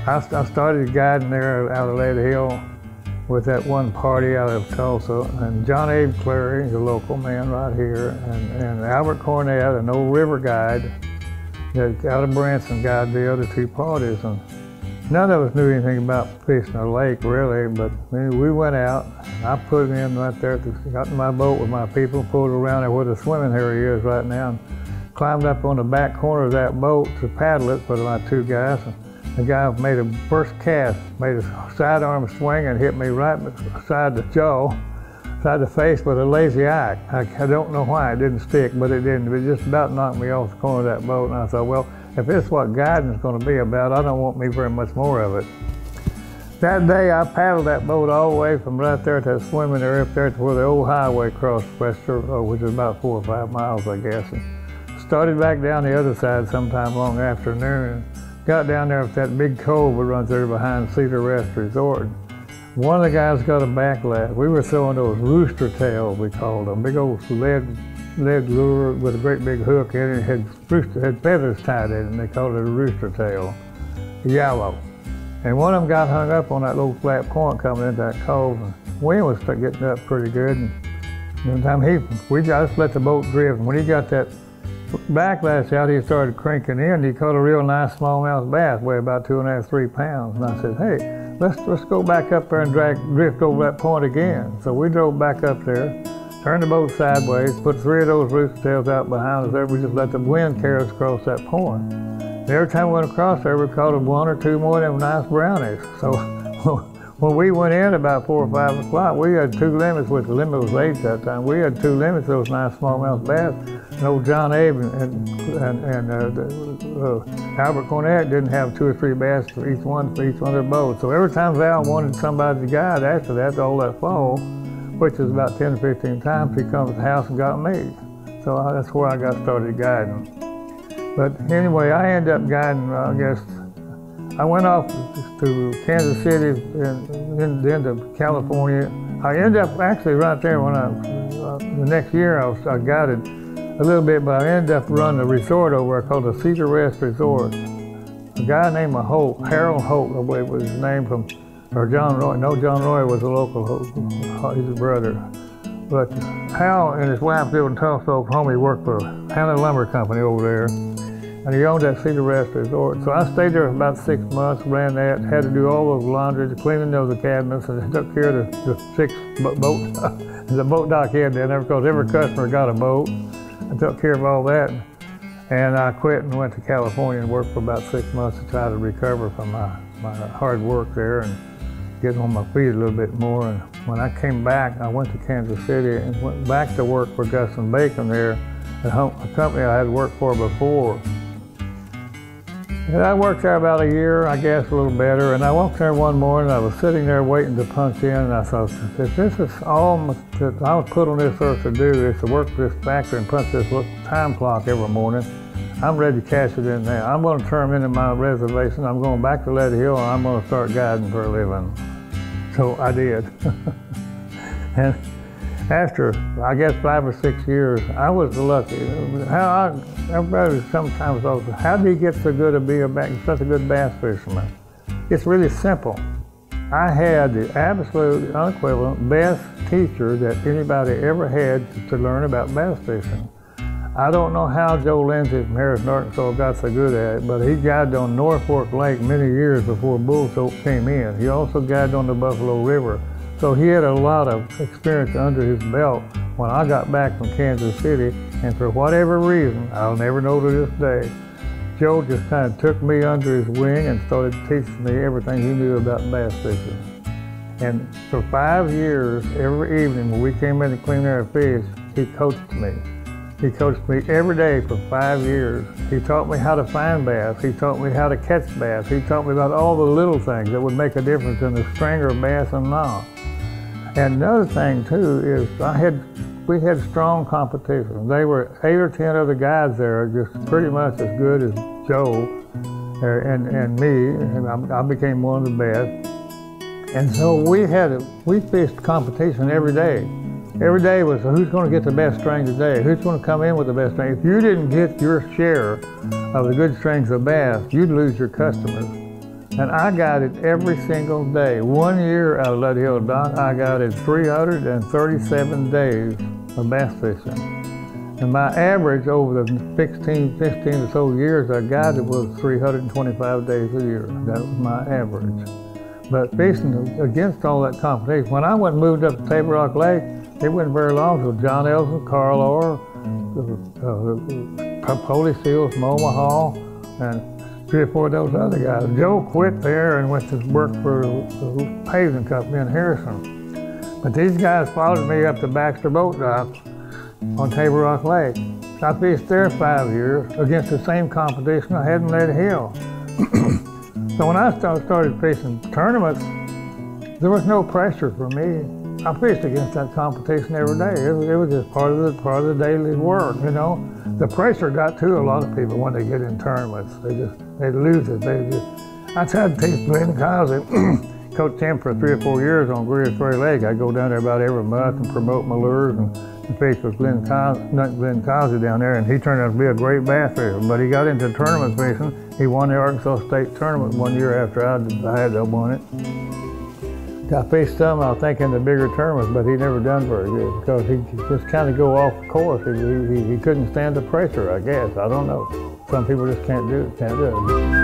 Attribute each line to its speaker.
Speaker 1: I started guiding there out of Lady Hill with that one party out of Tulsa, and John Abe Clary, the local man right here, and Albert Cornett, an old river guide that out of Branson guided the other two parties. And none of us knew anything about fishing a lake really, but we went out. I put it in right there, got in my boat with my people, pulled around there where the swimming area is right now, and climbed up on the back corner of that boat to paddle it for my two guys. The guy made a first cast, made a sidearm swing and hit me right beside the jaw, side the face with a lazy eye. I don't know why it didn't stick, but it didn't. It just about knocked me off the corner of that boat. And I thought, well, if this is what guiding is going to be about, I don't want me very much more of it. That day I paddled that boat all the way from right there to that swimming area up there to where the old highway crossed Wester, which is about 4 or 5 miles, I guess. And started back down the other side sometime long afternoon. Got down there with that big cove that runs there behind Cedar Rest Resort. One of the guys got a backlash. We were throwing those rooster tails, we called them, big old lead lure with a great big hook in it. It had feathers tied in it, and they called it a rooster tail, yellow. And one of them got hung up on that little flat point coming into that cove. And wind was getting up pretty good. And one time we just let the boat drift. And when he got that backlash out, he started cranking in. He caught a real nice smallmouth bass, weighed about 2.5 to 3 pounds. And I said, hey, let's go back up there and drift over that point again. So we drove back up there, turned the boat sideways, put 3 of those rooster tails out behind us there. We just let the wind carry us across that point. And every time we went across there, we caught 1 or 2 more of them nice brownies. So when we went in about 4 or 5 o'clock, we had 2 limits, which the limit was 8 that time. We had 2 limits of those nice smallmouth bass. And old John Abe and Albert Cornett didn't have 2 or 3 bass for each one of their boats. So every time Val wanted somebody to guide after that, all that fall, which was about 10 or 15 times, he come to the house and got me. So that's where I got started guiding. But anyway, I ended up guiding, I guess, I went off to Kansas City and into California. I ended up actually right there when the next year I guided a little bit, but I ended up running a resort over there called the Cedar Rest Resort. A guy named Holt, Harold Holt, I believe was his name, or John Roy. No, John Roy was a local Holt, he's a brother. But Hal and his wife lived in Tulsa, Oklahoma. He worked for Hannah Lumber Company over there. And he owned that Cedar Rest Resort. So I stayed there for about 6 months, ran that, had to do all those laundry, the cleaning of the cabinets, and took care of the 6 boats, the boat dock had there, because every customer got a boat. I took care of all that. And I quit and went to California and worked for about 6 months to try to recover from my hard work there and get on my feet a little bit more. And when I came back, I went to Kansas City and went back to work for Gus and Bacon there, a company I had worked for before. And I worked there about a year, I guess, a little better. And I walked there one morning, I was sitting there waiting to punch in, and I thought, if this is all that I was put on this earth to do, is to work for this factory and punch this time clock every morning, I'm ready to cash it in now. I'm going to turn into my reservation. I'm going back to Lady Hill, and I'm going to start guiding for a living. So I did. And after, I guess, 5 or 6 years, I was lucky. Everybody sometimes asks, how did he get so good at being such a good bass fisherman? It's really simple. I had the absolute unequivalent best teacher that anybody ever had to learn about bass fishing. I don't know how Joe Lindsay from Harrison, Arkansas got so good at it, but he guided on North Fork Lake many years before Bull Soap came in. He also guided on the Buffalo River. So he had a lot of experience under his belt when I got back from Kansas City, and for whatever reason, I'll never know to this day, Joe just kind of took me under his wing and started teaching me everything he knew about bass fishing. And for 5 years, every evening when we came in to clean our fish, he coached me. He coached me every day for 5 years. He taught me how to find bass. He taught me how to catch bass. He taught me about all the little things that would make a difference in the stringer of bass and not. And another thing too is we had strong competition. They were 8 or 10 other guys there, just pretty much as good as Joe and me, and I became one of the best. And so we fished competition every day. Every day was who's going to get the best string today, who's going to come in with the best string. If you didn't get your share of the good strings of bass, you'd lose your customers. And I got it every single day. 1 year out of Lud Hill Dock, I got it 337 days of bass fishing. And my average over the 15 or so years I got it was 325 days a year. That was my average. But fishing against all that competition, when I went and moved up to Table Rock Lake, it wasn't very long until John Elson, Carl Orr, Holy Seals from Omaha, and 3 or 4 of those other guys. Joe quit there and went to work for a paving company in Harrison. But these guys followed me up to Baxter Boat Dock on Table Rock Lake. I fished there 5 years against the same competition I had in Led Hill. So when I started fishing tournaments, there was no pressure for me. I fished against that competition every day. It was just part of the daily work, you know. The pressure got to a lot of people when they get in tournaments. They lose it. I tried to teach Glen and coached him for 3 or 4 years on Greer's Ferry Lake. I go down there about every month and promote my lures and fish with Glen Cosby down there, and he turned out to be a great bass fisher. But he got into tournament fishing. He won the Arkansas State tournament 1 year after I had won it. I fished some, I think, in the bigger tournaments, but he never done very good because he just kind of go off course. He couldn't stand the pressure, I guess. I don't know. Some people just can't do it.